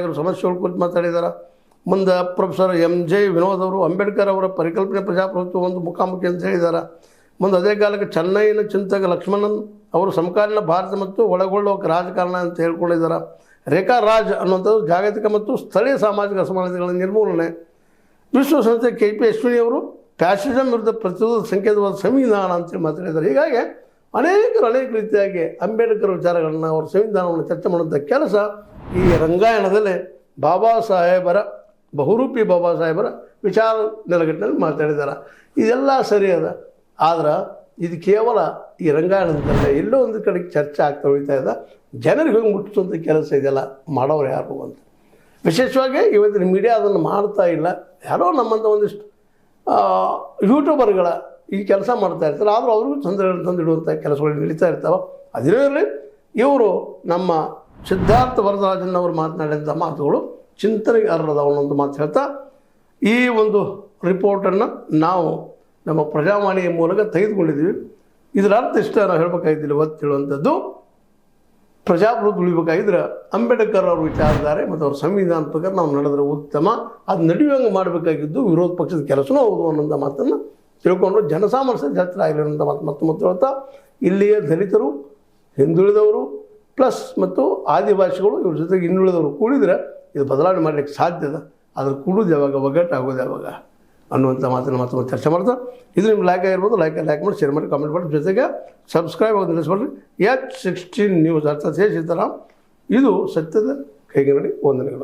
ಆಗಿರೋ ಸಮಸ್ಯೆಗಳ ಕುರಿತು ಮಾತಾಡಿದ್ದಾರೆ. ಮುಂದೆ ಪ್ರೊಫೆಸರ್ MJ ವಿನೋದ್ ಅವರು ಅಂಬೇಡ್ಕರ್ ಅವರ ಪರಿಕಲ್ಪನೆ ಪ್ರಜಾಪ್ರಭುತ್ವ ಒಂದು ಮುಖಾಮುಖಿ ಅಂತ ಹೇಳಿದ್ದಾರೆ. ಮುಂದೆ ಅದೇ ಕಾಲಕ್ಕೆ ಚೆನ್ನೈನ ಚಿಂತಕ ಲಕ್ಷ್ಮಣನ್ ಅವರು ಸಮಕಾಲೀನ ಭಾರತ ಮತ್ತು ಒಳಗೊಳ್ಳುವ ರಾಜಕಾರಣ ಅಂತ ಹೇಳ್ಕೊಂಡಿದ್ದಾರೆ. ರೇಖಾ ರಾಜ್ ಅನ್ನುವಂಥದ್ದು ಜಾಗತಿಕ ಮತ್ತು ಸ್ಥಳೀಯ ಸಾಮಾಜಿಕ ಅಸಮಾನತೆಗಳ ನಿರ್ಮೂಲನೆ. ವಿಶ್ವಸಂಸ್ಥೆ KP ಅಶ್ವಿನಿ ಅವರು ಫ್ಯಾಸಿಸಮ್ ವಿರುದ್ಧ ಪ್ರತಿರೋಧದ ಸಂಕೇತವಾದ ಸಂವಿಧಾನ ಅಂತೇಳಿ ಮಾತಾಡಿದ್ದಾರೆ. ಹೀಗಾಗಿ ಅನೇಕ ರೀತಿಯಾಗಿ ಅಂಬೇಡ್ಕರ್ ವಿಚಾರಗಳನ್ನು ಅವರ ಸಂವಿಧಾನವನ್ನು ಚರ್ಚೆ ಮಾಡುವಂಥ ಕೆಲಸ ಈ ರಂಗಾಯಣದಲ್ಲಿ ಬಾಬಾ ಸಾಹೇಬರ ಬಹುರೂಪಿ ಬಾಬಾ ಸಾಹೇಬರ ವಿಚಾರ ನೆಲೆಗಟ್ಟಿನಲ್ಲಿ ಮಾತಾಡಿದ್ದಾರೆ. ಇದೆಲ್ಲ ಸರಿ ಅದ, ಆದ್ರೆ ಇದು ಕೇವಲ ಈ ರಂಗಾಯಣದಲ್ಲೇ ಎಲ್ಲೋ ಒಂದು ಕಡೆಗೆ ಚರ್ಚೆ ಆಗ್ತಾ ಉಳಿತಾ ಇದೆ. ಜನರಿಗೆ ಹೋಗಿ ಮುಟ್ಟಿಸುವಂಥ ಕೆಲಸ ಇದೆಲ್ಲ ಮಾಡೋರು ಯಾರು ಅಂತ. ವಿಶೇಷವಾಗಿ ಇವತ್ತಿನ ಮೀಡಿಯಾ ಅದನ್ನು ಮಾಡ್ತಾ ಇಲ್ಲ. ಯಾರೋ ನಮ್ಮಂಥ ಒಂದಿಷ್ಟು ಯೂಟ್ಯೂಬರ್ಗಳ ಈ ಕೆಲಸ ಮಾಡ್ತಾ ಇರ್ತಾರೆ. ಆದರೂ ಅವ್ರಿಗೂ ತೊಂದರೆಗಳು ತಂದಿಡುವಂಥ ಕೆಲಸಗಳು ನಡೀತಾ ಇರ್ತಾವೆ. ಅದೇ ಇರಲಿ, ಇವರು ನಮ್ಮ ಸಿದ್ಧಾರ್ಥ ವರದರಾಜನ್ ಅವರು ಮಾತನಾಡಿದಂಥ ಮಾತುಗಳು ಚಿಂತನೆಗೆ ಅರ್ಹದವು ಅನ್ನೋದು ಮಾತು ಹೇಳ್ತಾ ಈ ಒಂದು ರಿಪೋರ್ಟನ್ನು ನಾವು ನಮ್ಮ ಪ್ರಜಾವಾಣಿಯ ಮೂಲಕ ತೆಗೆದುಕೊಂಡಿದ್ದೀವಿ. ಇದರ ಅರ್ಥ ಇಷ್ಟ ನಾವು ಹೇಳಬೇಕಾಗಿದ್ದಿಲ್ಲ. ಒತ್ತು ಹೇಳುವಂಥದ್ದು, ಪ್ರಜಾಪ್ರಭುತ್ವ ಉಳಿಬೇಕಾಗಿದ್ರೆ ಅಂಬೇಡ್ಕರ್ ಅವರು ವಿಚಾರಧಾರೆ ಮತ್ತು ಅವ್ರ ಸಂವಿಧಾನ ಪ್ರಕಾರ ನಾವು ನಡೆದ್ರೆ ಉತ್ತಮ. ಅದು ನಡೆಯುವಂಗೆ ಮಾಡಬೇಕಾಗಿದ್ದು ವಿರೋಧ ಪಕ್ಷದ ಕೆಲಸನೂ ಹೌದು ಅನ್ನೋಂಥ ಮಾತನ್ನು ತಿಳ್ಕೊಂಡು ಜನಸಾಮರಸ್ಯದ ಹತ್ತಿರ ಆಗಲಿ ಅನ್ನೋಂಥ ಮಾತು ಮತ್ತು ಹೇಳ್ತಾ ಇಲ್ಲಿಯ ದಲಿತರು, ಹಿಂದುಳಿದವರು ಪ್ಲಸ್ ಮತ್ತು ಆದಿವಾಸಿಗಳು ಇವ್ರ ಜೊತೆಗೆ ಹಿಂದುಳಿದವರು ಕೂಡಿದರೆ ಇದು ಬದಲಾವಣೆ ಮಾಡಲಿಕ್ಕೆ ಸಾಧ್ಯದ. ಅದ್ರ ಕೂಡೋದು ಯಾವಾಗ, ಒಗ್ಗಟ್ಟು ಆಗೋದು ಯಾವಾಗ ಅನ್ನುವಂಥ ಮಾತನ್ನು ಮತ್ತೊಮ್ಮೆ ಚರ್ಚೆ ಮಾಡ್ತಾ, ಇದು ನಿಮ್ಗೆ ಲೈಕ್ ಆಗಿರ್ಬೋದು, ಲೈಕ್ ಮಾಡಿ, ಶೇರ್ ಮಾಡಿ, ಕಾಮೆಂಟ್ ಮಾಡಿ, ಜೊತೆಗೆ ಸಬ್ಸ್ಕ್ರೈಬ್ ಆಗೋದು ನಿಲ್ಲಿಸ್ಬಿಡ್ರಿ. H16 ನ್ಯೂಸ್ ಅರ್ಥಾತ್ ಸೀತಾರಾಮ್, ಇದು ಸತ್ಯದ ಕೈಗನ್ನಡಿ ವಂದನೆಗಳು.